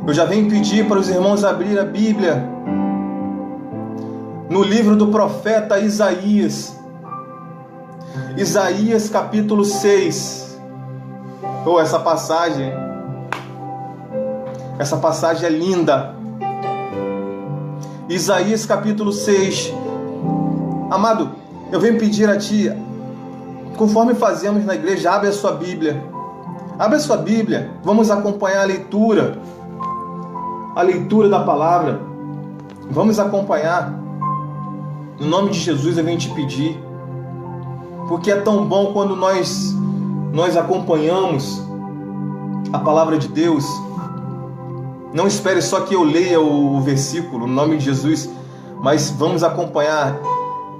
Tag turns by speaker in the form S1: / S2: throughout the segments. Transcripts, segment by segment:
S1: Eu já venho pedir para os irmãos abrir a Bíblia no livro do profeta Isaías. Isaías capítulo 6. Essa passagem é linda. Isaías capítulo 6. Amado, eu venho pedir a Ti, conforme fazemos na igreja, abre a sua Bíblia. Abre a sua Bíblia, vamos acompanhar a leitura da palavra. Vamos acompanhar. No nome de Jesus eu venho te pedir, porque é tão bom quando nós acompanhamos a palavra de Deus. Não espere só que eu leia o versículo, no nome de Jesus, mas vamos acompanhar.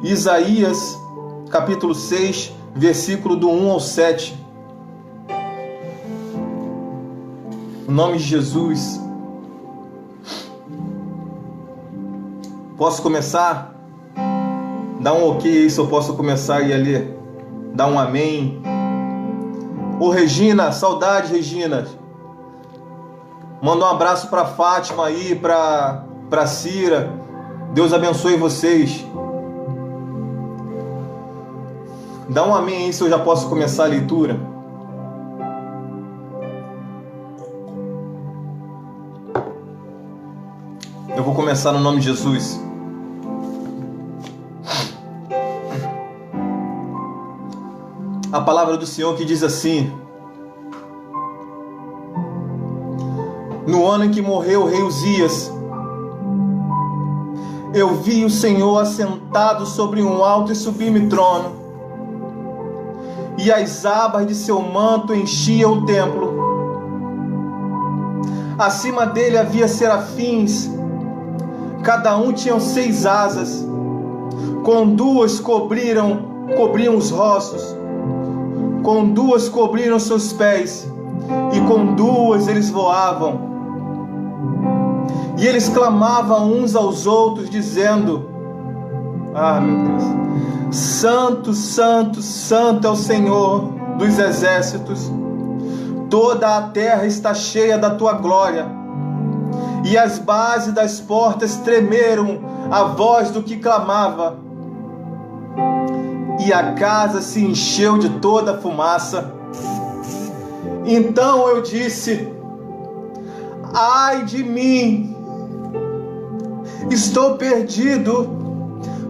S1: Isaías capítulo 6, versículo do 1 ao 7. No nome de Jesus. Posso começar? Dá um ok aí se eu posso começar e ler. Dá um amém. Ô Regina, saudade Regina. Manda um abraço para Fátima aí, para Cira. Deus abençoe vocês. Dá um amém aí se eu já posso começar a leitura. Eu vou começar no nome de Jesus. A palavra do Senhor que diz assim: no ano em que morreu o rei Uzias, eu vi o Senhor assentado sobre um alto e sublime trono, e as abas de seu manto enchiam o templo. Acima dele havia serafins, cada um tinha 6 asas, com 2 cobriam os rostos, com 2 cobriram seus pés, e com 2 eles voavam. E eles clamavam uns aos outros, dizendo: meu Deus, Santo, Santo, Santo é o Senhor dos exércitos, toda a terra está cheia da tua glória. E as bases das portas tremeram à voz do que clamava, e a casa se encheu de toda a fumaça. Então eu disse: ai de mim, estou perdido,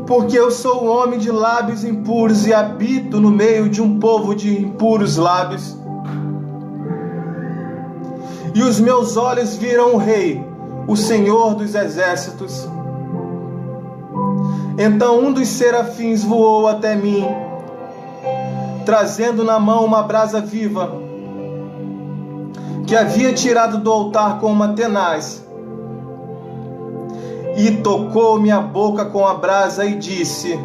S1: porque eu sou um homem de lábios impuros e habito no meio de um povo de impuros lábios. E os meus olhos viram o Rei, o Senhor dos exércitos. Então um dos serafins voou até mim, trazendo na mão uma brasa viva, que havia tirado do altar com uma tenaz, e tocou minha boca com a brasa e disse: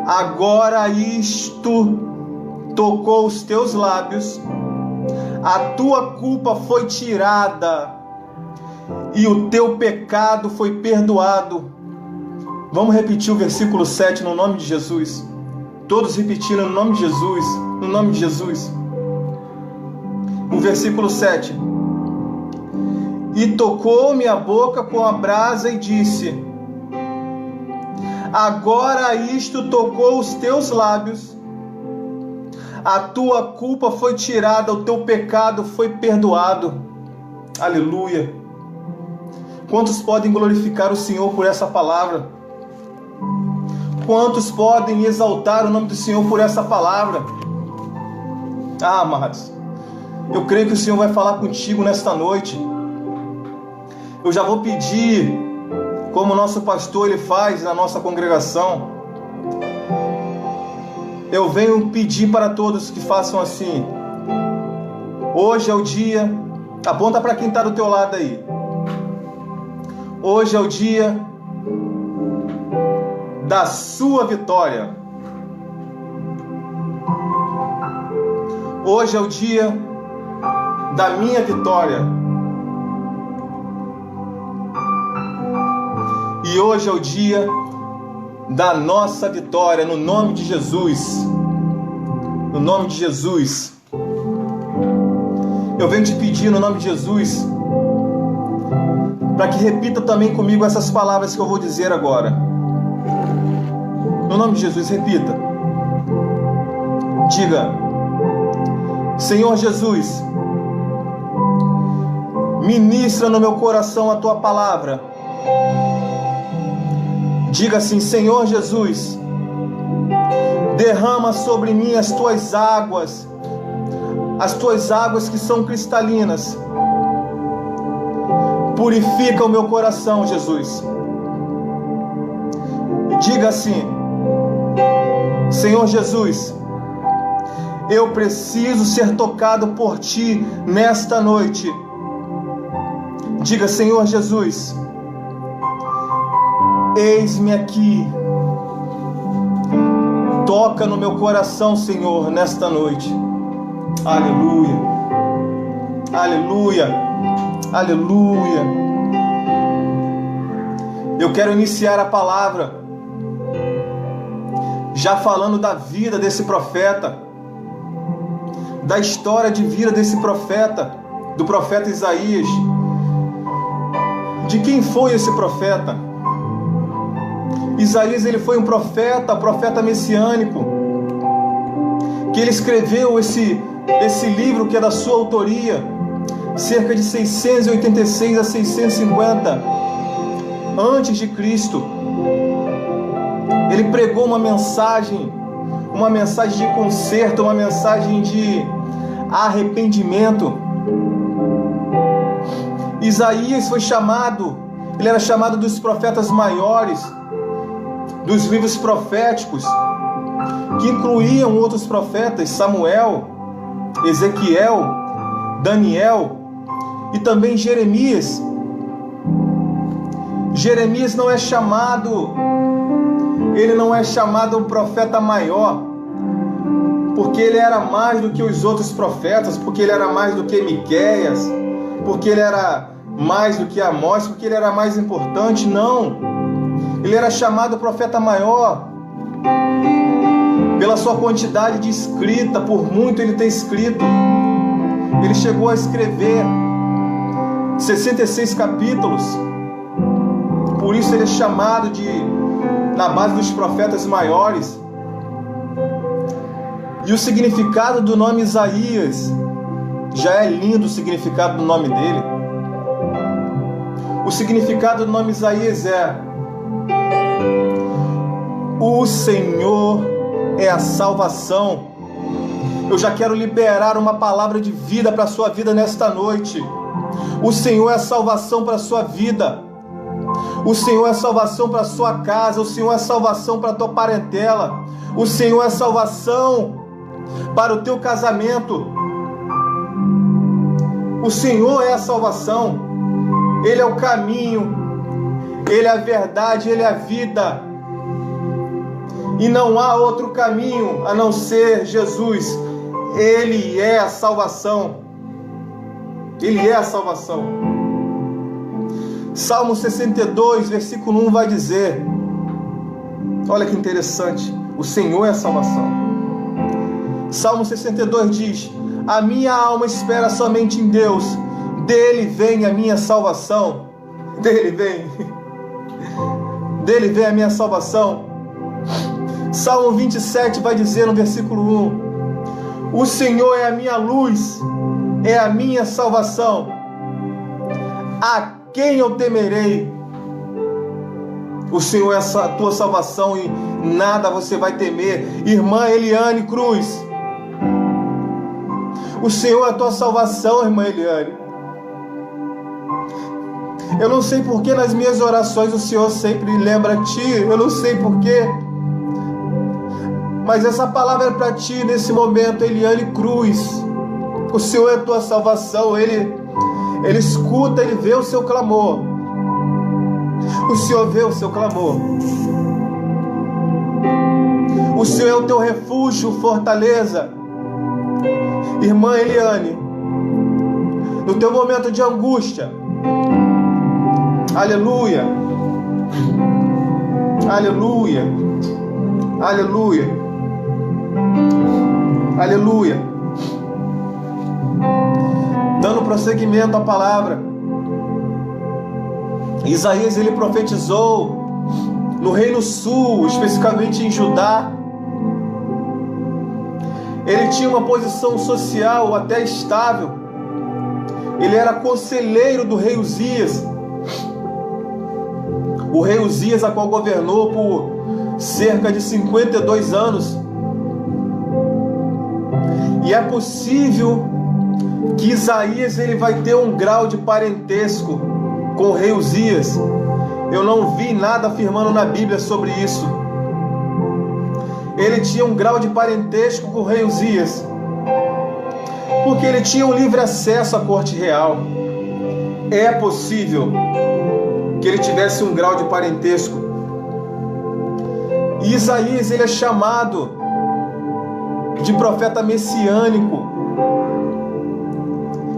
S1: agora isto tocou os teus lábios, a tua culpa foi tirada e o teu pecado foi perdoado. Vamos repetir o versículo 7 no nome de Jesus. Todos repetindo no nome de Jesus, no nome de Jesus. O versículo 7. E tocou minha boca com a brasa e disse: agora isto tocou os teus lábios, a tua culpa foi tirada, o teu pecado foi perdoado. Aleluia. Quantos podem glorificar o Senhor por essa palavra? Quantos podem exaltar o nome do Senhor por essa palavra? Amados, eu creio que o Senhor vai falar contigo nesta noite. Eu já vou pedir, como o nosso pastor ele faz na nossa congregação, eu venho pedir para todos que façam assim. Hoje é o dia, aponta para quem está do teu lado aí. Hoje é o dia da sua vitória. Hoje é o dia da minha vitória. E hoje é o dia da nossa vitória, no nome de Jesus. No nome de Jesus. Eu venho te pedir, no nome de Jesus, para que repita também comigo essas palavras que eu vou dizer agora. No nome de Jesus, repita. Diga: Senhor Jesus, ministra no meu coração a tua palavra. Diga assim: Senhor Jesus, derrama sobre mim as tuas águas que são cristalinas. Purifica o meu coração, Jesus. Diga assim: Senhor Jesus, eu preciso ser tocado por Ti nesta noite. Diga: Senhor Jesus, eis-me aqui. Toca no meu coração, Senhor, nesta noite. Aleluia, aleluia, aleluia. Eu quero iniciar a palavra já falando da vida desse profeta, da história de vida desse profeta, do profeta Isaías. De quem foi esse profeta? Isaías, ele foi um profeta messiânico, que ele escreveu esse livro que é da sua autoria, cerca de 686 a 650 antes de Cristo. Ele pregou uma mensagem de conserto, uma mensagem de arrependimento. Isaías ele era chamado dos profetas maiores, dos livros proféticos, que incluíam outros profetas, Samuel, Ezequiel, Daniel e também Jeremias. Jeremias não é chamado um profeta maior, porque ele era mais do que os outros profetas, porque ele era mais do que Miqueias, porque ele era mais do que Amós, porque ele era mais importante. Não, ele era chamado profeta maior pela sua quantidade de escrita, por muito ele ter escrito. Ele chegou a escrever 66 capítulos, por isso ele é chamado na base dos profetas maiores. E o significado do nome Isaías, já é lindo o significado do nome dele. O significado do nome Isaías é: o Senhor é a salvação. Eu já quero liberar uma palavra de vida para a sua vida nesta noite. O Senhor é a salvação para a sua vida. O Senhor é a salvação para a sua casa. O Senhor é a salvação para a tua parentela. O Senhor é a salvação para o teu casamento. O Senhor é a salvação. Ele é o caminho, Ele é a verdade, Ele é a vida. E não há outro caminho a não ser Jesus. Ele é a salvação. Ele é a salvação. Salmo 62, versículo 1 vai dizer, olha que interessante, o Senhor é a salvação. Salmo 62 diz: a minha alma espera somente em Deus, dele vem a minha salvação. Dele vem a minha salvação. Salmo 27 vai dizer no versículo 1: o Senhor é a minha luz, é a minha salvação. A quem eu temerei? O Senhor é a tua salvação e nada você vai temer. Irmã Eliane Cruz, o Senhor é a tua salvação, irmã Eliane. Eu não sei porque nas minhas orações o Senhor sempre lembra a ti. Eu não sei porquê, mas essa palavra é para ti nesse momento, Eliane Cruz. O Senhor é a tua salvação. Ele escuta, Ele vê o seu clamor. O Senhor vê o seu clamor. O Senhor é o teu refúgio, fortaleza. Irmã Eliane, no teu momento de angústia, aleluia, aleluia, aleluia, aleluia. Dando prosseguimento à palavra, Isaías ele profetizou no Reino Sul, especificamente em Judá. Ele tinha uma posição social até estável. Ele era conselheiro do rei Uzias. O rei Uzias, a qual governou por cerca de 52 anos. E é possível que Isaías ele vai ter um grau de parentesco com o rei Uzias. Eu não vi nada afirmando na Bíblia sobre isso. Ele tinha um grau de parentesco com o rei Uzias, porque ele tinha um livre acesso à corte real. É possível que ele tivesse um grau de parentesco. E Isaías ele é chamado de profeta messiânico.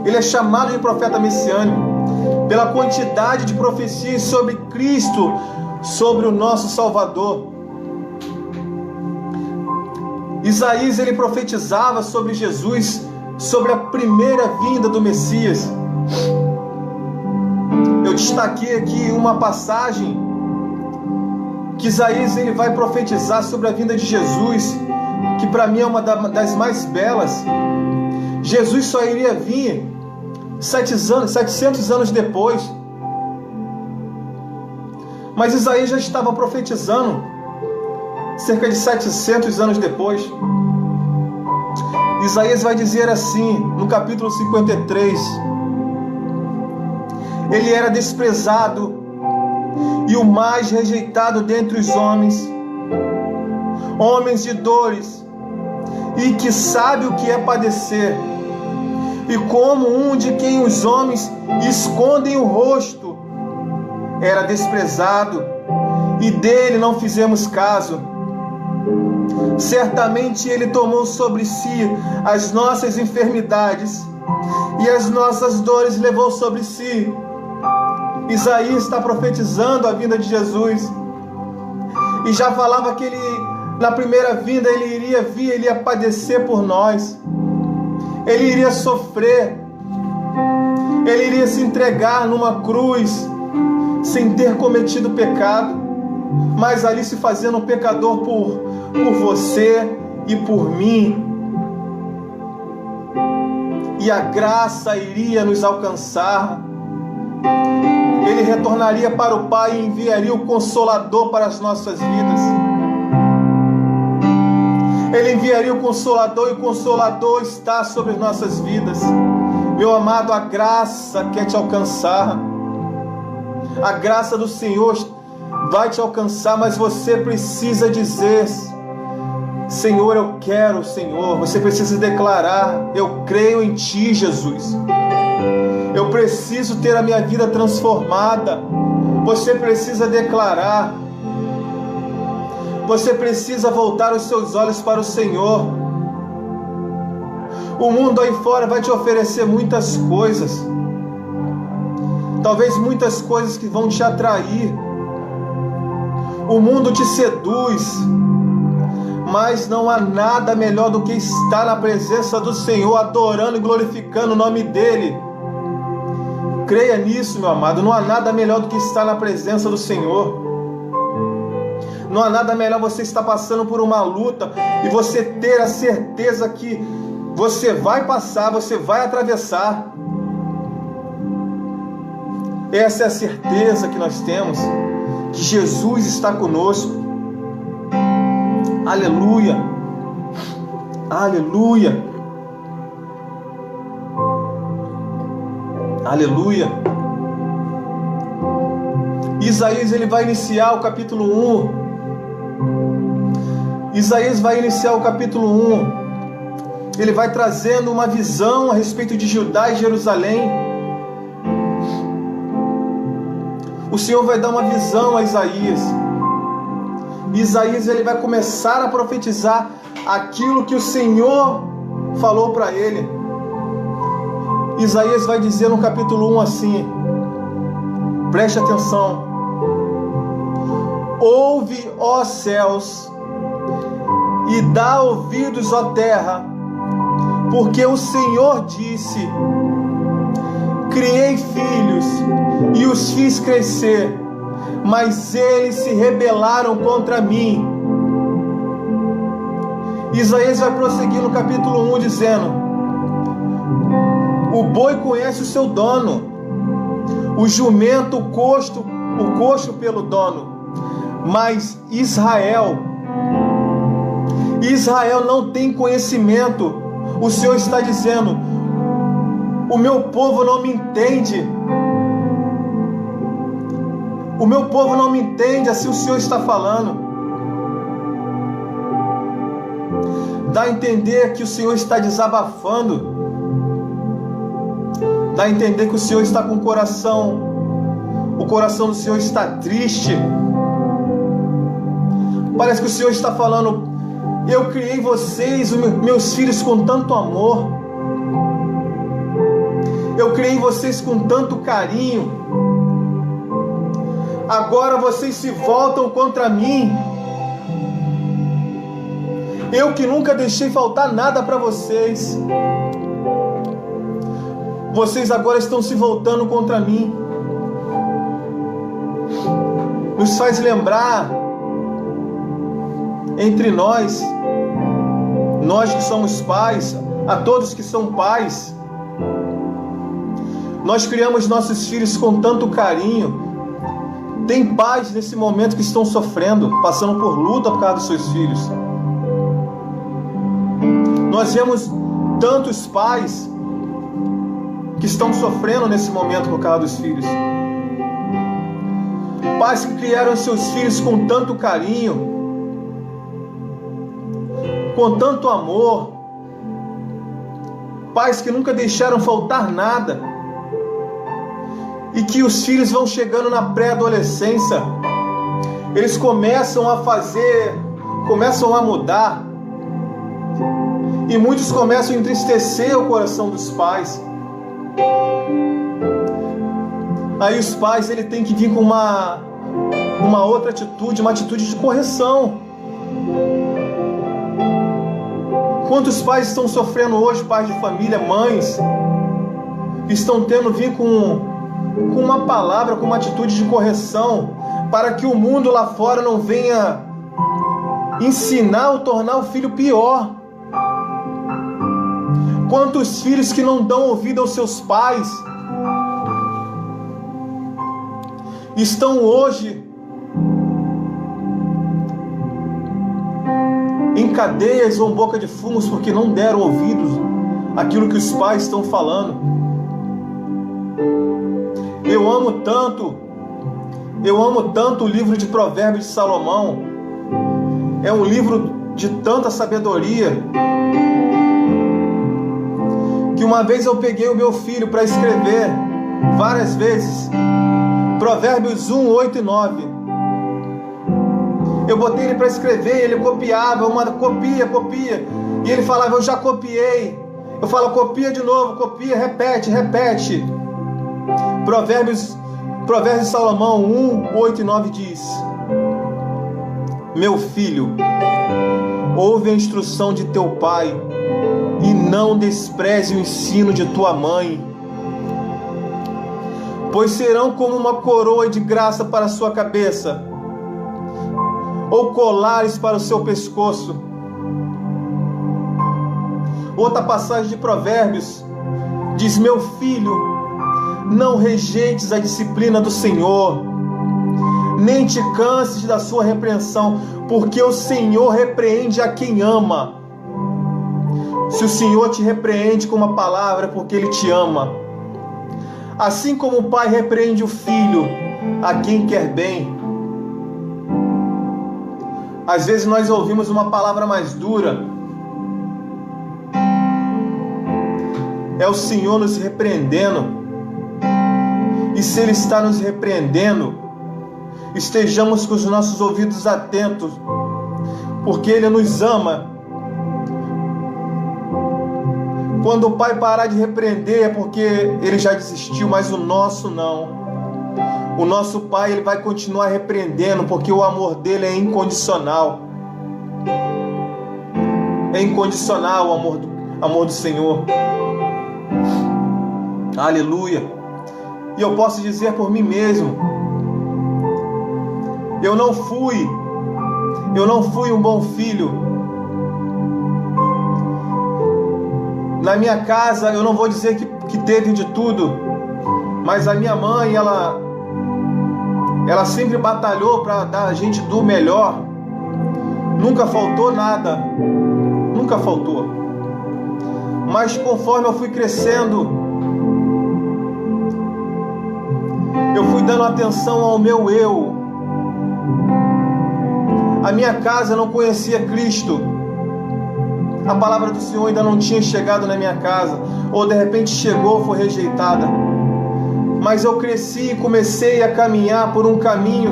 S1: Ele é chamado de profeta messiânico pela quantidade de profecias sobre Cristo, sobre o nosso Salvador. Isaías ele profetizava sobre Jesus, sobre a primeira vinda do Messias. Eu destaquei aqui uma passagem que Isaías ele vai profetizar sobre a vinda de Jesus, que para mim é uma das mais belas. Jesus só iria vir 700 anos depois. Mas Isaías já estava profetizando cerca de 700 anos depois. Isaías vai dizer assim, no capítulo 53: ele era desprezado e o mais rejeitado dentre os homens, homens de dores, e que sabe o que é padecer, e como um de quem os homens escondem o rosto, era desprezado, e dele não fizemos caso. Certamente ele tomou sobre si as nossas enfermidades, e as nossas dores levou sobre si. Isaías está profetizando a vinda de Jesus, e já falava que ele, na primeira vinda, ele iria vir, ele ia padecer por nós, ele iria sofrer, ele iria se entregar numa cruz, sem ter cometido pecado, mas ali se fazendo um pecador por você e por mim. E a graça iria nos alcançar. Ele retornaria para o Pai e enviaria o Consolador para as nossas vidas. Ele enviaria o Consolador, e o Consolador está sobre as nossas vidas. Meu amado, a graça quer te alcançar. A graça do Senhor vai te alcançar, mas você precisa dizer: Senhor, eu quero, Senhor. Você precisa declarar: eu creio em Ti, Jesus. Eu preciso ter a minha vida transformada. Você precisa declarar. Você precisa voltar os seus olhos para o Senhor. O mundo aí fora vai te oferecer muitas coisas. Talvez muitas coisas que vão te atrair. O mundo te seduz. Mas não há nada melhor do que estar na presença do Senhor, adorando e glorificando o nome dEle. Creia nisso, meu amado. Não há nada melhor do que estar na presença do Senhor. Não há nada melhor você estar passando por uma luta e você ter a certeza que você vai passar, você vai atravessar. Essa é a certeza que nós temos, que Jesus está conosco. Aleluia, aleluia, aleluia. Isaías ele vai iniciar o capítulo 1. Isaías vai iniciar o capítulo 1. Ele vai trazendo uma visão a respeito de Judá e Jerusalém. O Senhor vai dar uma visão a Isaías. Isaías ele vai começar a profetizar aquilo que o Senhor falou para ele. Isaías vai dizer no capítulo 1 assim, preste atenção: ouve, ó céus, e dá ouvidos, ó terra, porque o Senhor disse: criei filhos e os fiz crescer, mas eles se rebelaram contra mim. Isaías vai prosseguir no capítulo 1 dizendo: o boi conhece o seu dono, o jumento o coxo pelo dono, mas Israel não tem conhecimento. O Senhor está dizendo: o meu povo não me entende. O meu povo não me entende, assim o Senhor está falando. Dá a entender que o Senhor está desabafando. Dá a entender que o Senhor está com o coração do Senhor está triste. Parece que o Senhor está falando: eu criei vocês, meus filhos, com tanto amor. Eu criei vocês com tanto carinho. Agora vocês se voltam contra mim. Eu que nunca deixei faltar nada para vocês. Vocês agora estão se voltando contra mim. Nos faz lembrar, entre nós que somos pais, a todos que são pais, nós criamos nossos filhos com tanto carinho. Tem pais nesse momento que estão sofrendo, passando por luta por causa dos seus filhos. Nós vemos tantos pais que estão sofrendo nesse momento por causa dos filhos. Pais que criaram seus filhos com tanto carinho, com tanto amor. Pais que nunca deixaram faltar nada. E que os filhos vão chegando na pré-adolescência, eles começam a mudar. E muitos começam a entristecer o coração dos pais. Aí os pais, ele tem que vir com uma outra atitude, uma atitude de correção. Quantos pais estão sofrendo hoje, pais de família, mães, que estão tendo vir com uma palavra, com uma atitude de correção, para que o mundo lá fora não venha ensinar ou tornar o filho pior. Quantos filhos que não dão ouvido aos seus pais estão hoje em cadeias ou em boca de fumos porque não deram ouvidos àquilo que os pais estão falando. Eu amo tanto o livro de Provérbios de Salomão. É um livro de tanta sabedoria, que uma vez eu peguei o meu filho para escrever várias vezes Provérbios 1, 8 e 9. Eu botei ele para escrever, ele copiava, copia, e ele falava: eu já copiei. Eu falo: copia de novo, copia, repete. Provérbios de Salomão 1, 8 e 9 diz: meu filho, ouve a instrução de teu pai e não despreze o ensino de tua mãe, pois serão como uma coroa de graça para a sua cabeça, ou colares para o seu pescoço. Outra passagem de Provérbios diz: meu filho, não rejeites a disciplina do Senhor, nem te canses da sua repreensão, porque o Senhor repreende a quem ama. Se o Senhor te repreende com uma palavra, é porque Ele te ama. Assim como o pai repreende o filho, a quem quer bem. Às vezes nós ouvimos uma palavra mais dura. É o Senhor nos repreendendo. E se Ele está nos repreendendo, estejamos com os nossos ouvidos atentos, porque Ele nos ama. Quando o pai parar de repreender, é porque ele já desistiu, mas o nosso não. O nosso pai, ele vai continuar repreendendo, porque o amor dele é incondicional. É incondicional o amor do Senhor. Aleluia. E eu posso dizer por mim mesmo, eu não fui um bom filho. Na minha casa, eu não vou dizer que teve de tudo, mas a minha mãe, ela sempre batalhou para dar a gente do melhor. Nunca faltou nada, nunca faltou. Mas conforme eu fui crescendo, eu fui dando atenção ao meu eu. A minha casa não conhecia Cristo. A palavra do Senhor ainda não tinha chegado na minha casa, ou de repente chegou, foi rejeitada. Mas eu cresci e comecei a caminhar por um caminho.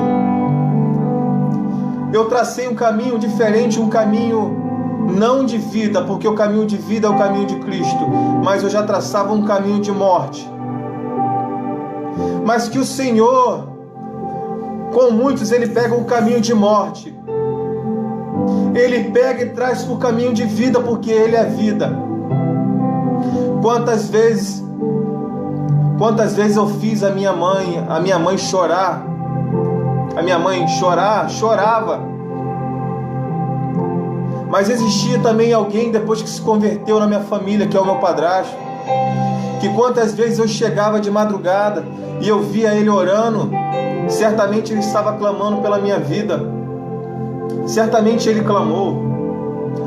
S1: Eu tracei um caminho diferente, um caminho não de vida, porque o caminho de vida é o caminho de Cristo, mas eu já traçava um caminho de morte. Mas que o Senhor, com muitos, Ele pega um caminho de morte, Ele pega e traz para o caminho de vida, porque Ele é vida. Quantas vezes eu fiz a minha mãe chorar. A minha mãe chorava. Mas existia também alguém depois que se converteu na minha família, que é o meu padrasto, que quantas vezes eu chegava de madrugada e eu via ele orando, certamente ele estava clamando pela minha vida. Certamente ele clamou.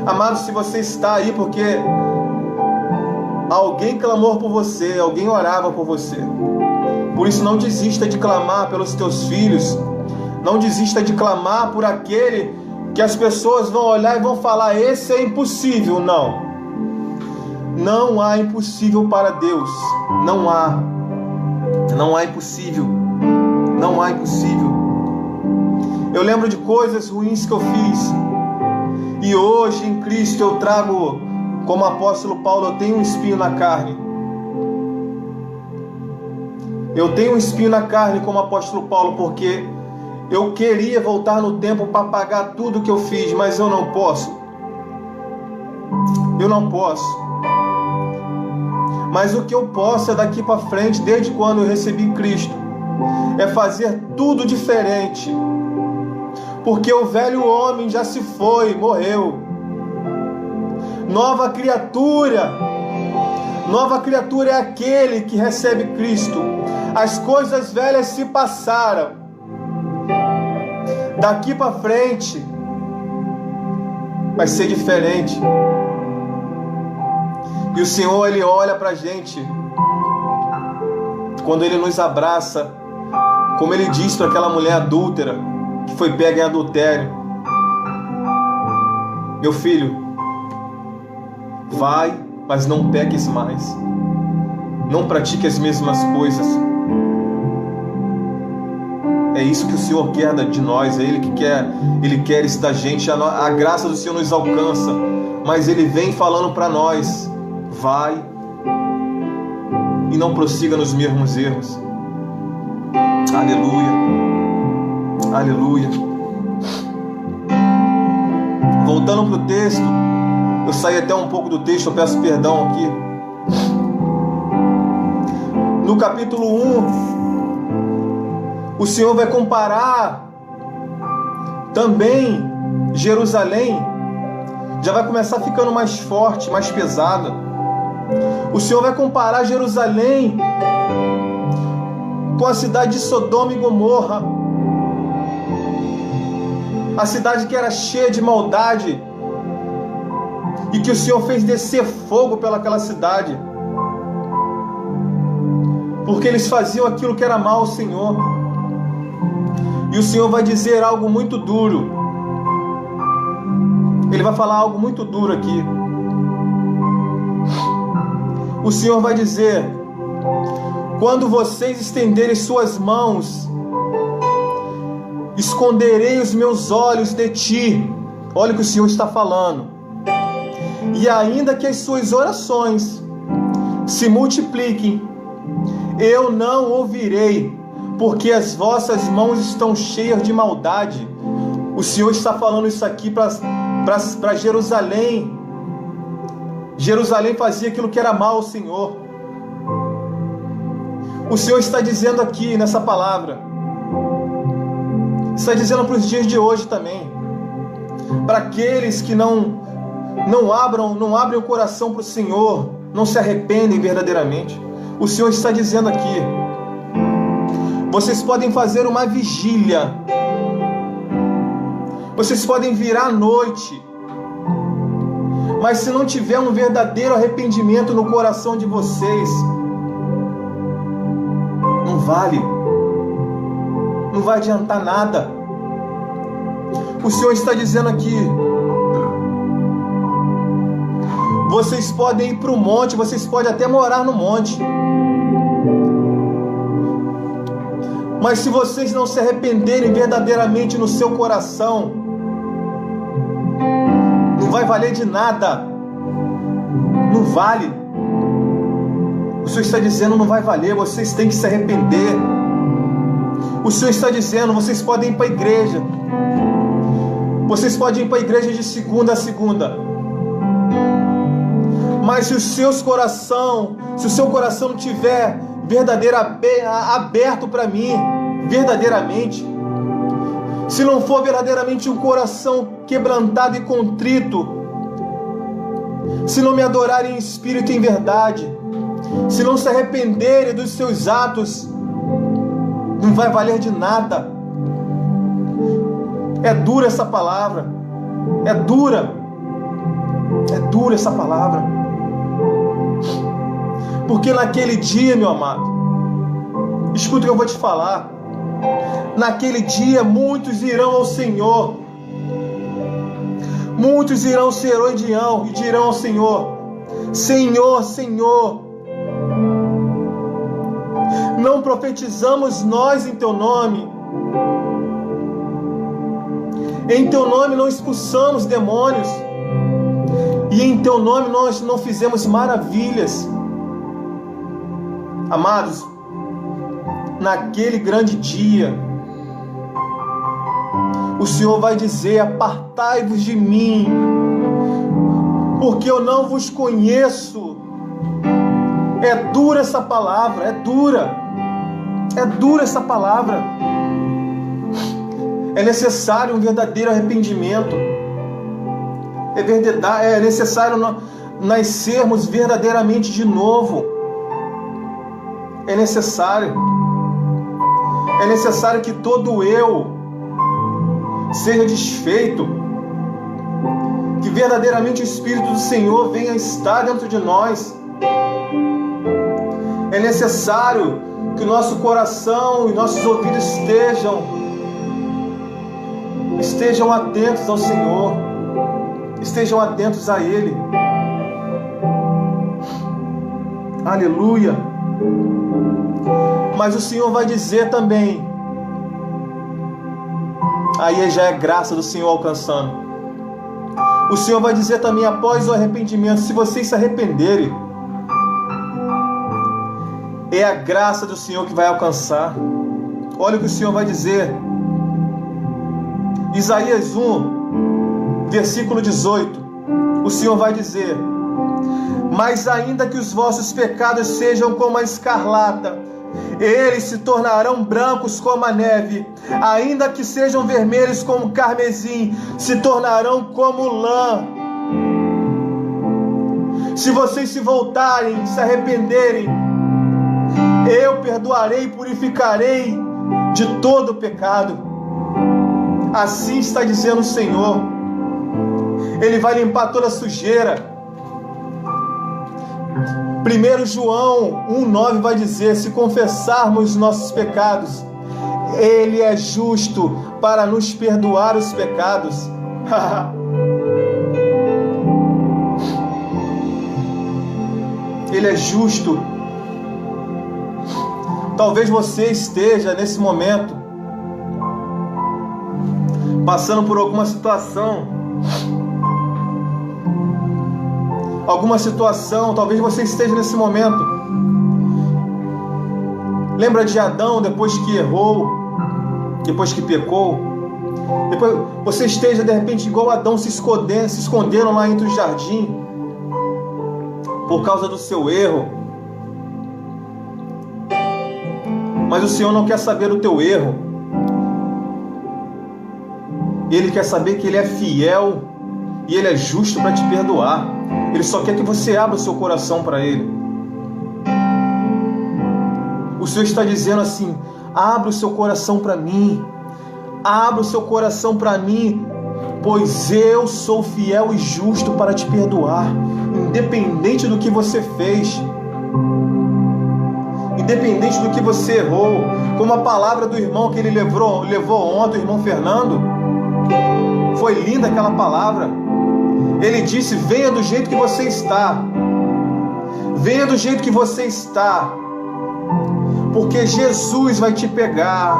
S1: Amado, se você está aí, porque alguém clamou por você, alguém orava por você. Por isso não desista de clamar pelos teus filhos. Não desista de clamar por aquele que as pessoas vão olhar e vão falar: esse é impossível. Não. Não há impossível para Deus. Não há. Não há impossível. Não há impossível. Eu lembro de coisas ruins que eu fiz. E hoje em Cristo eu trago, como apóstolo Paulo, eu tenho um espinho na carne. Eu tenho um espinho na carne como apóstolo Paulo, porque eu queria voltar no tempo para pagar tudo que eu fiz, mas eu não posso. Eu não posso. Mas o que eu posso é daqui para frente, desde quando eu recebi Cristo, é fazer tudo diferente. Porque o velho homem já se foi, morreu. Nova criatura é aquele que recebe Cristo. As coisas velhas se passaram. Daqui para frente vai ser diferente. E o Senhor, Ele olha para a gente quando Ele nos abraça, como Ele disse para aquela mulher adúltera que foi pega em adultério: meu filho, vai, mas não peques mais. Não pratique as mesmas coisas. É isso que o Senhor quer de nós. É Ele que quer. Ele quer isso da gente. A graça do Senhor nos alcança, mas Ele vem falando para nós: vai e não prossiga nos mesmos erros. Aleluia. Aleluia. Voltando para o texto, eu saí até um pouco do texto, eu peço perdão aqui. No capítulo 1, o Senhor vai comparar também Jerusalém. Já vai começar ficando mais forte, mais pesada. O Senhor vai comparar Jerusalém com a cidade de Sodoma e Gomorra. A cidade que era cheia de maldade e que o Senhor fez descer fogo pelaquela cidade, porque eles faziam aquilo que era mal ao Senhor. E o Senhor vai dizer algo muito duro. Ele vai falar algo muito duro aqui. O Senhor vai dizer: quando vocês estenderem suas mãos, esconderei os meus olhos de ti. Olha o que o Senhor está falando. E ainda que as suas orações se multipliquem, eu não ouvirei, porque as vossas mãos estão cheias de maldade. O Senhor está falando isso aqui para Jerusalém. Jerusalém fazia aquilo que era mal ao Senhor. O Senhor está dizendo aqui nessa palavra, está dizendo para os dias de hoje também, para aqueles que não abrem o coração para o Senhor, não se arrependem verdadeiramente. O Senhor está dizendo aqui: vocês podem fazer uma vigília, vocês podem virar à noite, mas se não tiver um verdadeiro arrependimento no coração de vocês, não vale, não vai adiantar nada. O Senhor está dizendo aqui: vocês podem ir para o monte, vocês podem até morar no monte, mas se vocês não se arrependerem verdadeiramente no seu coração, não vai valer de nada. Não vale. O Senhor está dizendo: não vai valer, vocês têm que se arrepender. O Senhor está dizendo: vocês podem ir para a igreja, vocês podem ir para a igreja de segunda a segunda, mas se o seu coração não tiver aberto para mim, verdadeiramente, se não for verdadeiramente um coração quebrantado e contrito, se não me adorarem em espírito e em verdade, se não se arrependerem dos seus atos, não vai valer de nada. É dura essa palavra, é dura essa palavra, porque naquele dia, meu amado, escuta o que eu vou te falar, naquele dia muitos irão ao Senhor, muitos irão ser e dirão ao Senhor: Senhor, Senhor, não profetizamos nós em Teu nome? Em Teu nome não expulsamos demônios, e em Teu nome nós não fizemos maravilhas? Amados, naquele grande dia, o Senhor vai dizer: apartai-vos de mim, porque eu não vos conheço. É dura essa palavra, é dura essa palavra. É necessário um verdadeiro arrependimento, é necessário nascermos verdadeiramente de novo. É necessário que todo eu seja desfeito, que verdadeiramente o Espírito do Senhor venha estar dentro de nós. É necessário que o nosso coração e nossos ouvidos estejam atentos ao Senhor, estejam atentos a Ele. Aleluia! Mas o Senhor vai dizer também, aí já é graça do Senhor alcançando. O Senhor vai dizer também, após o arrependimento, se vocês se arrependerem, é a graça do Senhor que vai alcançar. Olha o que o Senhor vai dizer. Isaías 1, versículo 18. O Senhor vai dizer: mas ainda que os vossos pecados sejam como a escarlata, eles se tornarão brancos como a neve. Ainda que sejam vermelhos como carmesim, se tornarão como lã. Se vocês se voltarem, se arrependerem, eu perdoarei e purificarei de todo o pecado. Assim está dizendo o Senhor. Ele vai limpar toda a sujeira. 1 João 1,9 vai dizer: se confessarmos nossos pecados, Ele é justo para nos perdoar os pecados. Ele é justo. Talvez você esteja nesse momento passando por alguma situação, talvez você esteja nesse momento. Lembra de Adão depois que errou, depois que pecou? Depois você esteja de repente igual Adão, se esconderam lá entre o jardim por causa do seu erro. Mas o Senhor não quer saber do teu erro. Ele quer saber que Ele é fiel e Ele é justo para te perdoar. Ele só quer que você abra o seu coração para Ele. O Senhor está dizendo assim: abra o seu coração para mim. Abra o seu coração para mim, pois eu sou fiel e justo para te perdoar, independente do que você fez, independente do que você errou. Como a palavra do irmão que ele levou ontem, o irmão Fernando, foi linda aquela palavra. Ele disse: venha do jeito que você está, venha do jeito que você está, porque Jesus vai te pegar,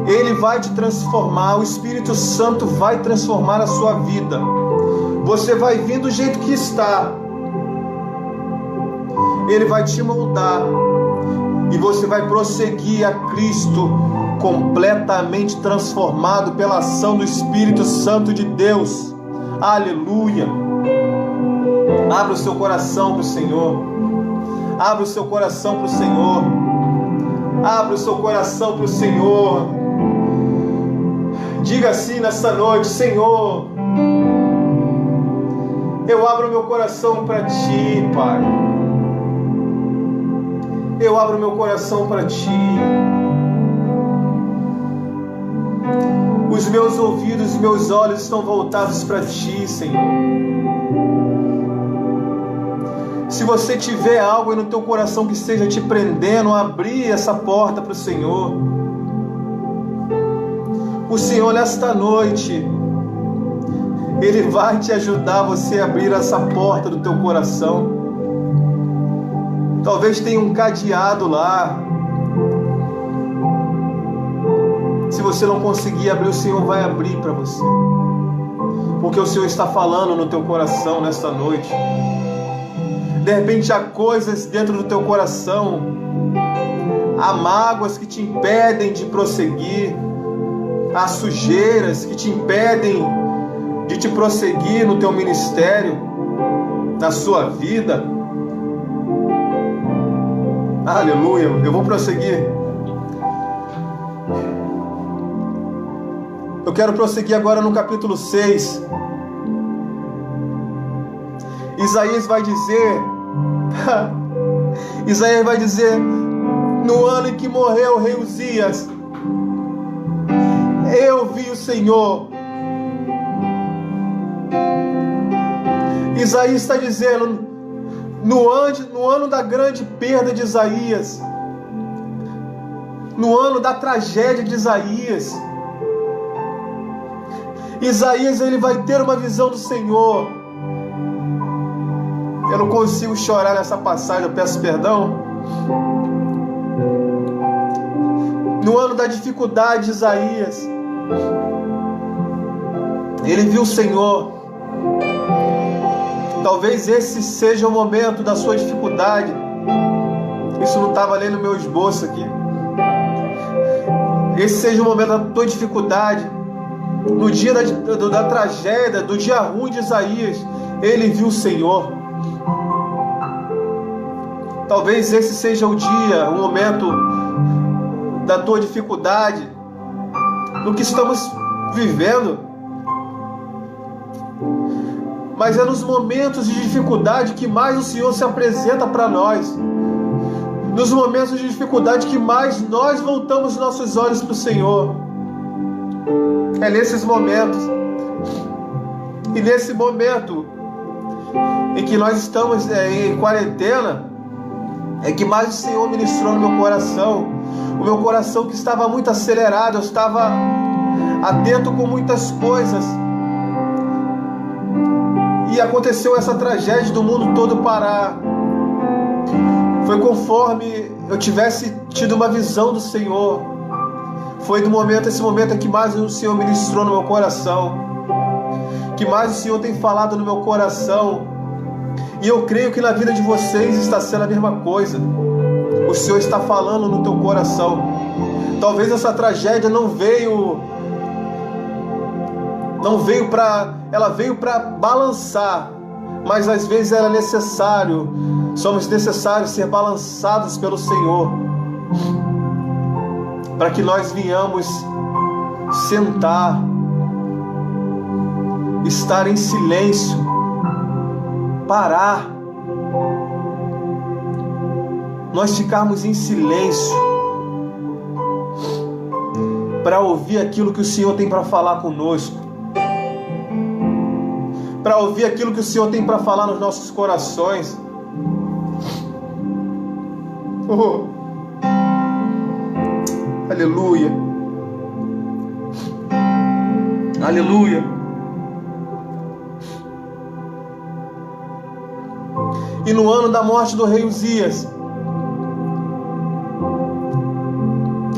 S1: Ele vai te transformar, o Espírito Santo vai transformar a sua vida. Você vai vir do jeito que está, Ele vai te moldar, e você vai prosseguir a Cristo, completamente transformado pela ação do Espírito Santo de Deus. Aleluia! Abra o seu coração para o Senhor. Abra o seu coração para o Senhor. Abra o seu coração para o Senhor. Diga assim nessa noite: Senhor, eu abro meu coração para Ti, Pai. Eu abro meu coração para Ti. Os meus ouvidos e meus olhos estão voltados para Ti, Senhor. Se você tiver algo aí no teu coração que esteja te prendendo, abrir essa porta para o Senhor. O Senhor, nesta noite, Ele vai te ajudar você a abrir essa porta do teu coração. Talvez tenha um cadeado lá. Se você não conseguir abrir, o Senhor vai abrir para você. Porque o Senhor está falando no teu coração nesta noite. De repente há coisas dentro do teu coração, há mágoas que te impedem de prosseguir, há sujeiras que te impedem de te prosseguir no teu ministério, na sua vida. Aleluia, eu vou prosseguir. Eu quero prosseguir agora no capítulo 6. Isaías vai dizer, no ano em que morreu o rei Uzias, eu vi o Senhor. Isaías está dizendo, no ano da grande perda de Isaías, no ano da tragédia de Isaías, ele vai ter uma visão do Senhor. Eu não consigo chorar nessa passagem, eu peço perdão. No ano da dificuldade de Isaías, ele viu o Senhor. Talvez esse seja o momento da sua dificuldade. Isso não estava ali no meu esboço aqui. Esse seja o momento da tua dificuldade. No dia da tragédia, do dia ruim de Isaías, ele viu o Senhor. Talvez esse seja o dia, o momento da tua dificuldade, no que estamos vivendo. Mas é nos momentos de dificuldade que mais o Senhor se apresenta para nós. Nos momentos de dificuldade que mais nós voltamos nossos olhos para o Senhor. É nesses momentos. E nesse momento em que nós estamos em quarentena, é que mais o Senhor ministrou no meu coração. O meu coração que estava muito acelerado, eu estava atento com muitas coisas. E aconteceu essa tragédia do mundo todo parar. Foi conforme eu tivesse tido uma visão do Senhor. Foi esse momento que mais o Senhor ministrou no meu coração. Que mais o Senhor tem falado no meu coração. E eu creio que na vida de vocês está sendo a mesma coisa. O Senhor está falando no teu coração. Talvez essa tragédia ela veio para balançar, mas às vezes ela é necessário. Somos necessários ser balançados pelo Senhor. para que nós venhamos sentar, estar em silêncio, parar, nós ficarmos em silêncio para ouvir aquilo que o Senhor tem para falar conosco, para ouvir aquilo que o Senhor tem para falar nos nossos corações. Oh, aleluia, aleluia. E no ano da morte do rei Uzias,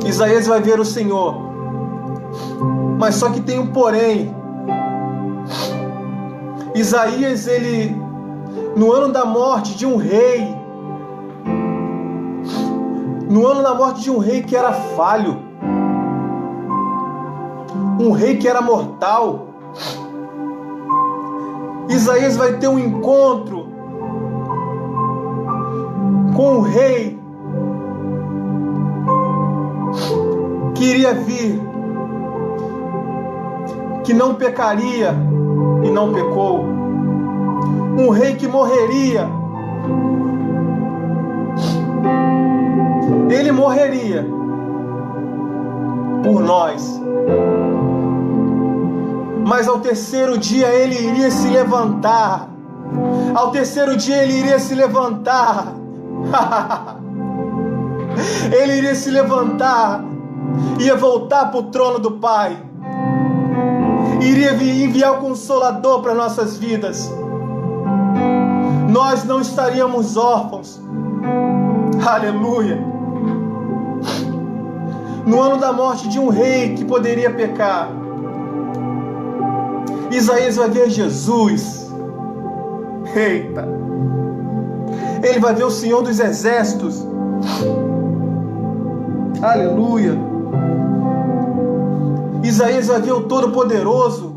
S1: Isaías vai ver o Senhor, mas só que tem um porém. Isaías, ele, no ano da morte de um rei, no ano da morte de um rei que era falho, um rei que era mortal, Isaías vai ter um encontro com um rei que iria vir, que não pecaria e não pecou, um rei que morreria, ele morreria por nós, mas ao terceiro dia ele iria se levantar, ao terceiro dia ele iria se levantar, ele iria se levantar, ia voltar para o trono do Pai, iria enviar o Consolador para nossas vidas, nós não estaríamos órfãos, aleluia. No ano da morte de um rei que poderia pecar, Isaías vai ver Jesus, eita, ele vai ver o Senhor dos Exércitos, aleluia. Isaías vai ver o Todo-Poderoso,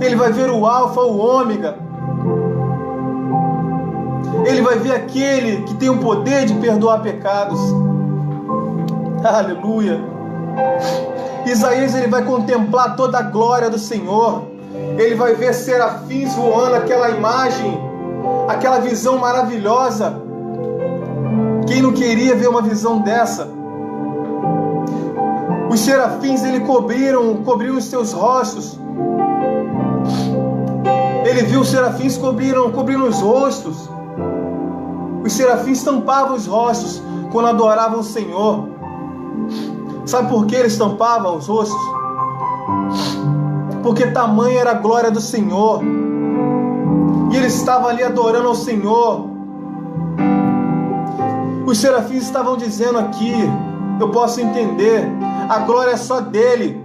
S1: ele vai ver o Alfa, o Ômega, ele vai ver aquele que tem o poder de perdoar pecados, aleluia. Isaías, ele vai contemplar toda a glória do Senhor, ele vai ver serafins voando, aquela imagem, aquela visão maravilhosa. Quem não queria ver uma visão dessa? Os serafins, ele cobriram os seus rostos. Ele viu os serafins cobrindo os rostos. Os serafins tampavam os rostos quando adoravam o Senhor. Sabe por que eles tampavam os rostos? Porque tamanha era a glória do Senhor. E eles estavam ali adorando ao Senhor. Os serafins estavam dizendo aqui, eu posso entender, a glória é só dele.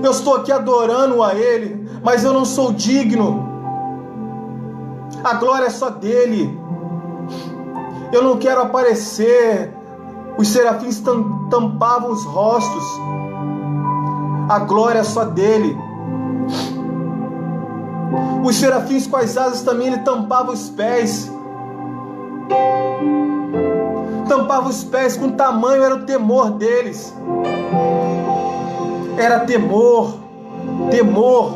S1: Eu estou aqui adorando a ele, mas eu não sou digno. A glória é só dele. Eu não quero aparecer. Os serafins tampavam os rostos. A glória é só dele. Os serafins com as asas também, ele tampava os pés. Tampava os pés, com tamanho era o temor deles. Era temor, temor.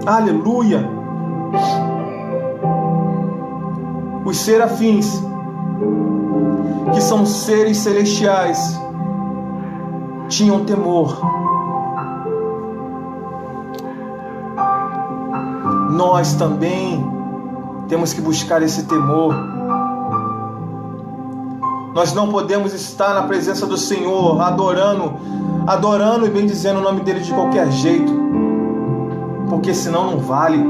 S1: Aleluia. Os serafins, que são seres celestiais, tinham temor. Nós também temos que buscar esse temor. Nós não podemos estar na presença do Senhor adorando e bendizendo o nome dele de qualquer jeito, porque senão não vale.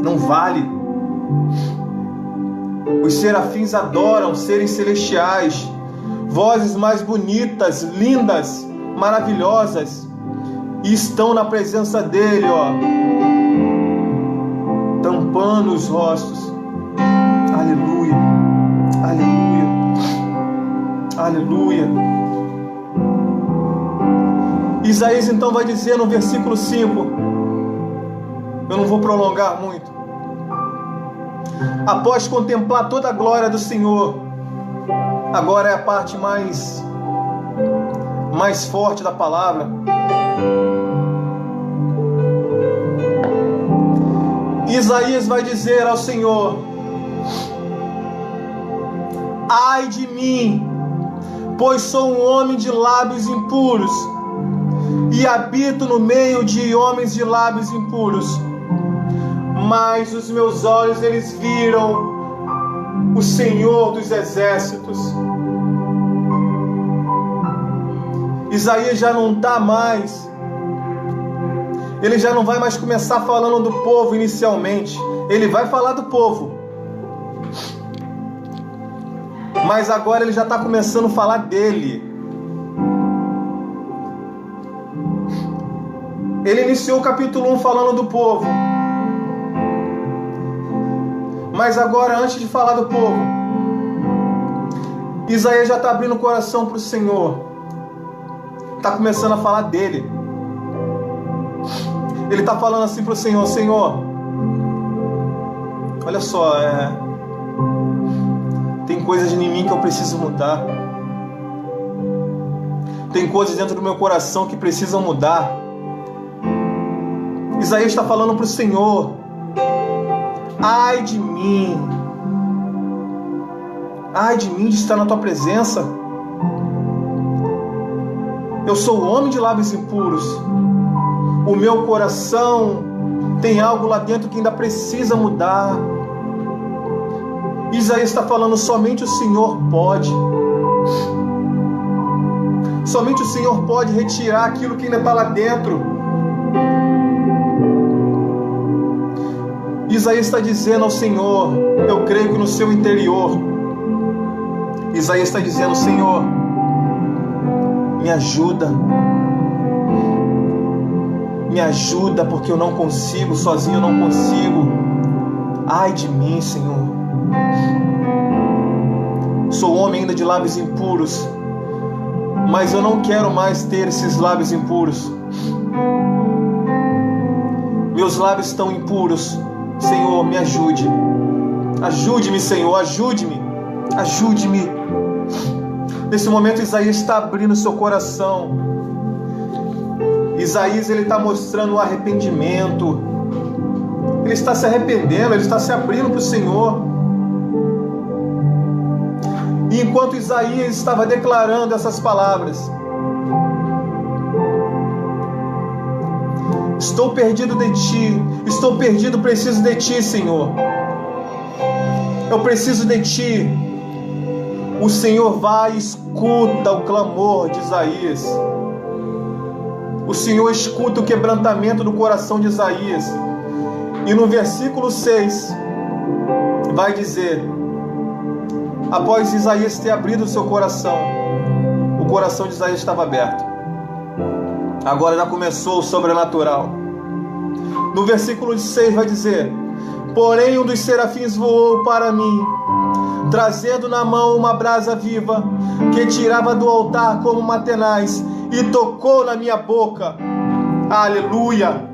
S1: Não vale. Os serafins adoram seres celestiais, vozes mais bonitas, lindas, maravilhosas, e estão na presença dele, tampando os rostos. Aleluia, aleluia, aleluia. Isaías então vai dizer no versículo 5, eu não vou prolongar muito. Após contemplar toda a glória do Senhor, Agora é a parte mais forte da palavra. Isaías vai dizer ao Senhor: ai de mim, pois sou um homem de lábios impuros, e habito no meio de homens de lábios impuros. Mas os meus olhos, eles viram o Senhor dos exércitos. Isaías já não está mais, ele já não vai mais começar falando do povo inicialmente. Ele vai falar do povo, mas agora ele já está começando a falar dele. Ele iniciou o capítulo 1 falando do povo, mas agora, antes de falar do povo, Isaías já está abrindo o coração para o Senhor. Está começando a falar dele. Ele está falando assim para o Senhor: Senhor, olha só, tem coisas em mim que eu preciso mudar. Tem coisas dentro do meu coração que precisam mudar. Isaías está falando para o Senhor: ai de mim de estar na tua presença. Eu sou o homem de lábios impuros. O meu coração tem algo lá dentro que ainda precisa mudar. Isaías está falando: somente o Senhor pode. Somente o Senhor pode retirar aquilo que ainda está lá dentro. Isaías está dizendo ao Senhor: eu creio que no seu interior, Isaías está dizendo: Senhor, me ajuda. Me ajuda, porque eu não consigo, sozinho eu não consigo. Ai de mim, Senhor. Sou homem ainda de lábios impuros, mas eu não quero mais ter esses lábios impuros. Meus lábios estão impuros. Senhor, me ajude. Ajude-me, Senhor, ajude-me. Ajude-me. Nesse momento, Isaías está abrindo seu coração. Isaías, ele está mostrando o arrependimento. Ele está se arrependendo, ele está se abrindo para o Senhor. E enquanto Isaías estava declarando essas palavras: estou perdido de ti, estou perdido, preciso de ti, Senhor. Eu preciso de ti. O Senhor vai e escuta o clamor de Isaías. O Senhor escuta o quebrantamento do coração de Isaías. E no versículo 6 vai dizer: após Isaías ter abrido o seu coração, o coração de Isaías estava aberto. Agora já começou o sobrenatural. No versículo 6 vai dizer: porém um dos serafins voou para mim, trazendo na mão uma brasa viva, que tirava do altar como uma tenaz, e tocou na minha boca. Aleluia!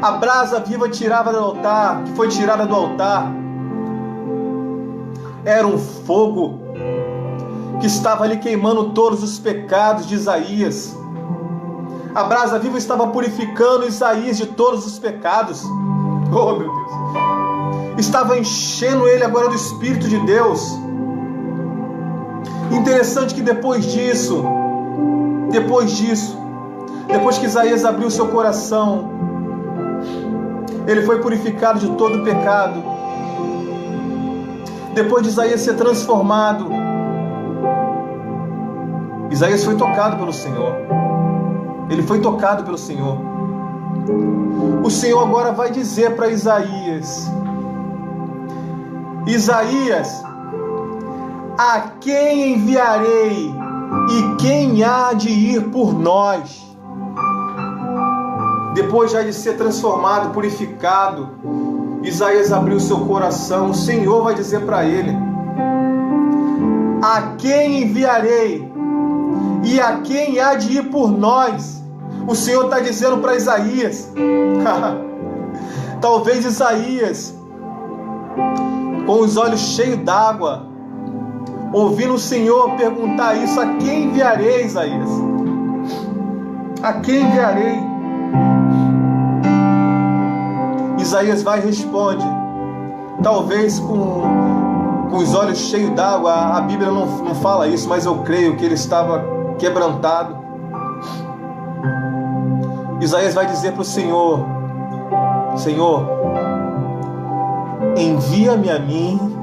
S1: A brasa viva tirava do altar, que foi tirada do altar, era um fogo que estava ali queimando todos os pecados de Isaías. A brasa viva estava purificando Isaías de todos os pecados. Oh, meu Deus! Estava enchendo ele agora do Espírito de Deus. Interessante que depois que Isaías abriu seu coração, ele foi purificado de todo o pecado. Depois de Isaías ser transformado, Isaías foi tocado pelo Senhor. Ele foi tocado pelo Senhor. O Senhor agora vai dizer para Isaías: Isaías, a quem enviarei e quem há de ir por nós? Depois já de ser transformado, purificado, Isaías abriu seu coração. O Senhor vai dizer para ele: a quem enviarei e a quem há de ir por nós? O Senhor está dizendo para Isaías. Talvez Isaías, com os olhos cheios d'água, ouvindo o Senhor perguntar isso: a quem enviarei, Isaías? A quem enviarei? Isaías vai e responde, talvez com os olhos cheios d'água. A Bíblia não fala isso, mas eu creio que ele estava quebrantado. Isaías vai dizer para o Senhor: Senhor, envia-me a mim.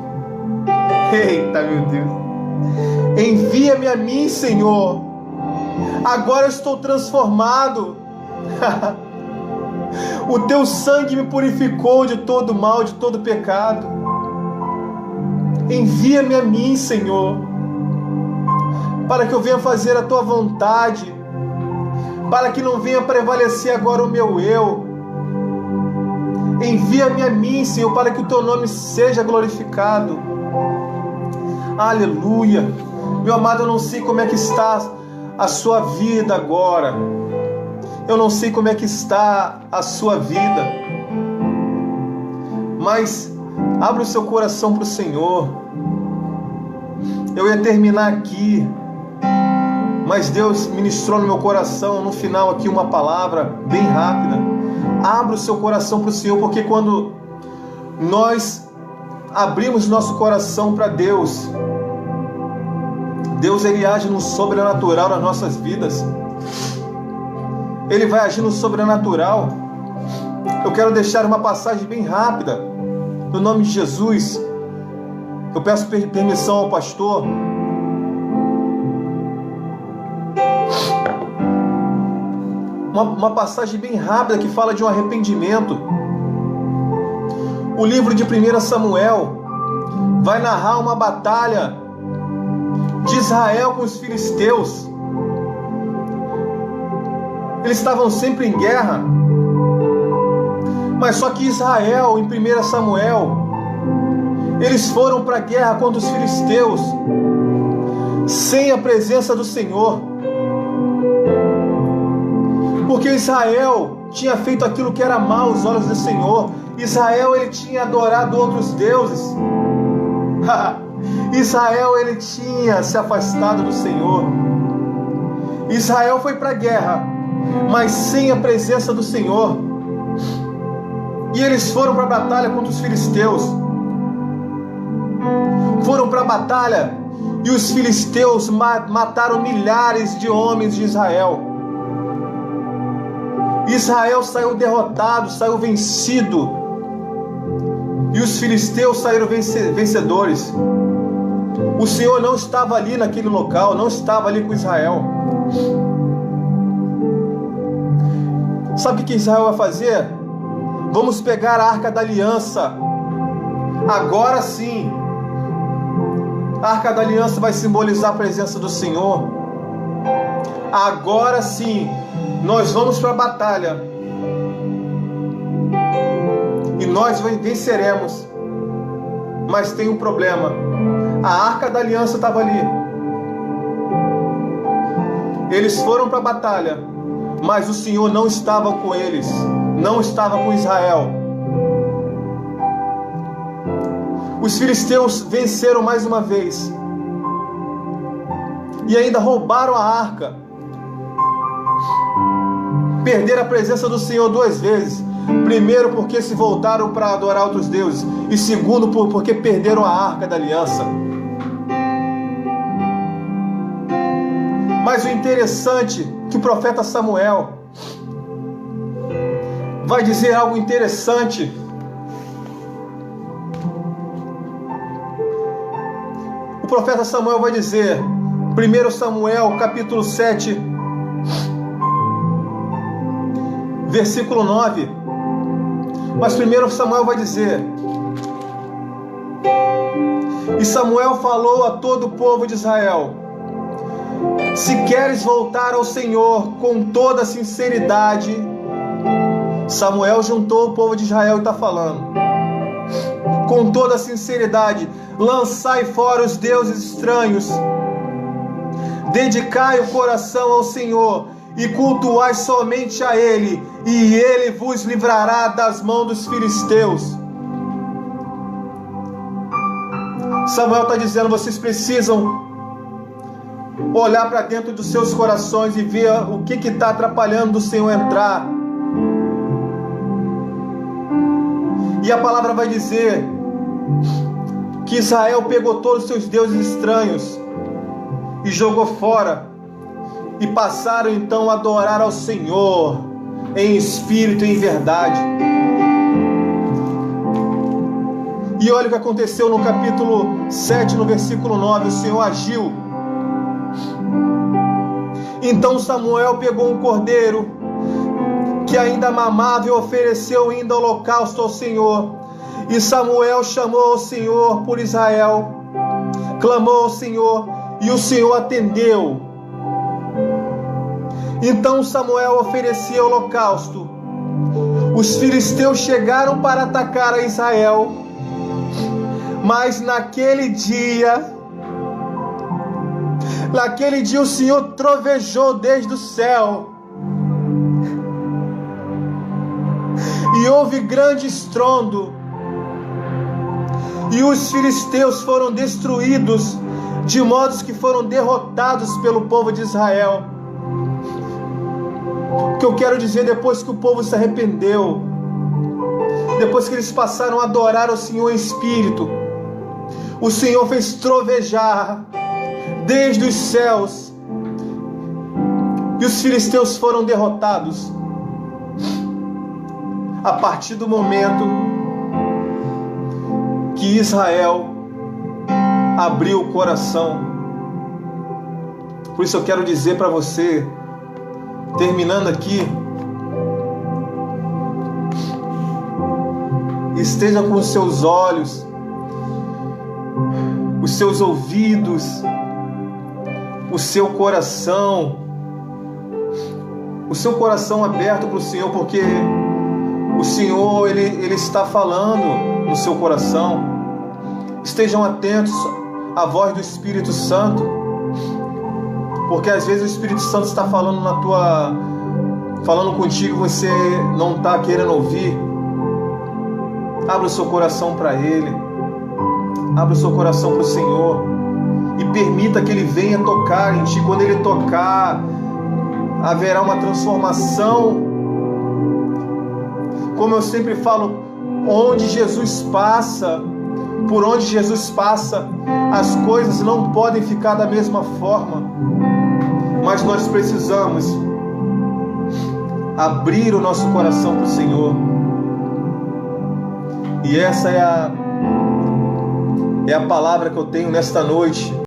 S1: Eita, meu Deus! Envia-me a mim, Senhor. Agora eu estou transformado. O teu sangue me purificou de todo mal, de todo pecado. Envia-me a mim, Senhor, para que eu venha fazer a tua vontade, para que não venha prevalecer agora o meu eu. Envia-me a mim, Senhor, para que o teu nome seja glorificado. Aleluia. Meu amado, eu não sei como é que está a sua vida agora. Eu não sei como é que está a sua vida. Mas abra o seu coração para o Senhor. Eu ia terminar aqui, mas Deus ministrou no meu coração, no final aqui, uma palavra bem rápida. Abra o seu coração para o Senhor, porque quando nós abrimos nosso coração para Deus, Deus, Ele age no sobrenatural nas nossas vidas. Ele vai agir no sobrenatural. Eu quero deixar uma passagem bem rápida, no nome de Jesus. Eu peço permissão ao pastor. Uma passagem bem rápida que fala de um arrependimento. O livro de 1 Samuel vai narrar uma batalha de Israel com os filisteus. Eles estavam sempre em guerra, mas só que Israel, em 1 Samuel, eles foram para a guerra contra os filisteus sem a presença do Senhor, porque Israel tinha feito aquilo que era mal aos olhos do Senhor. Israel, ele tinha adorado outros deuses. Israel, ele tinha se afastado do Senhor. Israel foi para a guerra, mas sem a presença do Senhor. E eles foram para a batalha contra os filisteus. Foram para a batalha e os filisteus mataram milhares de homens de Israel. Israel saiu derrotado, saiu vencido. E os filisteus saíram vencedores. O Senhor não estava ali naquele local, não estava ali com Israel. Sabe o que Israel vai fazer? Vamos pegar a Arca da Aliança. Agora sim. A Arca da Aliança vai simbolizar a presença do Senhor. Agora sim, nós vamos para a batalha. E nós venceremos. Mas tem um problema. A Arca da Aliança estava ali. Eles foram para a batalha, mas o Senhor não estava com eles. Não estava com Israel. Os filisteus venceram mais uma vez. E ainda roubaram a arca. Perderam a presença do Senhor duas vezes. Primeiro, porque se voltaram para adorar outros deuses. E segundo, porque perderam a Arca da Aliança. Mas o interessante é que o profeta Samuel vai dizer algo interessante. O profeta Samuel vai dizer, 1 Samuel capítulo 7, versículo 9. Mas 1 Samuel vai dizer: e Samuel falou a todo o povo de Israel: se queres voltar ao Senhor com toda sinceridade. Samuel juntou o povo de Israel e está falando: com toda sinceridade, lançai fora os deuses estranhos, dedicai o coração ao Senhor e cultuai somente a Ele, e Ele vos livrará das mãos dos filisteus. Samuel está dizendo: vocês precisam olhar para dentro dos seus corações e ver o que está atrapalhando do Senhor entrar. E a palavra vai dizer que Israel pegou todos os seus deuses estranhos e jogou fora, e passaram então a adorar ao Senhor em espírito e em verdade. E olha o que aconteceu no capítulo 7, no versículo 9, o Senhor agiu. Então Samuel pegou um cordeiro que ainda mamava e ofereceu ainda holocausto ao Senhor. E Samuel chamou ao Senhor por Israel, clamou ao Senhor, e o Senhor atendeu. Então Samuel oferecia holocausto. Os filisteus chegaram para atacar a Israel, mas naquele dia o Senhor trovejou desde o céu, e houve grande estrondo, e os filisteus foram destruídos, de modo que foram derrotados pelo povo de Israel. O que eu quero dizer, depois que o povo se arrependeu, depois que eles passaram a adorar ao Senhor em espírito, o Senhor fez trovejar desde os céus, e os filisteus foram derrotados. A partir do momento que Israel abriu o coração. Por isso eu quero dizer para você, terminando aqui, esteja com os seus olhos, os seus ouvidos, o seu coração aberto para o Senhor, porque o Senhor, Ele está falando no seu coração. Estejam atentos à voz do Espírito Santo, porque às vezes o Espírito Santo está falando falando contigo, você não está querendo ouvir. Abra o seu coração para Ele, abra o seu coração para o Senhor, e permita que Ele venha tocar em ti. Quando Ele tocar, haverá uma transformação. Como eu sempre falo, onde Jesus passa, por onde Jesus passa, as coisas não podem ficar da mesma forma. Mas nós precisamos abrir o nosso coração para o Senhor. E essa é a palavra que eu tenho nesta noite.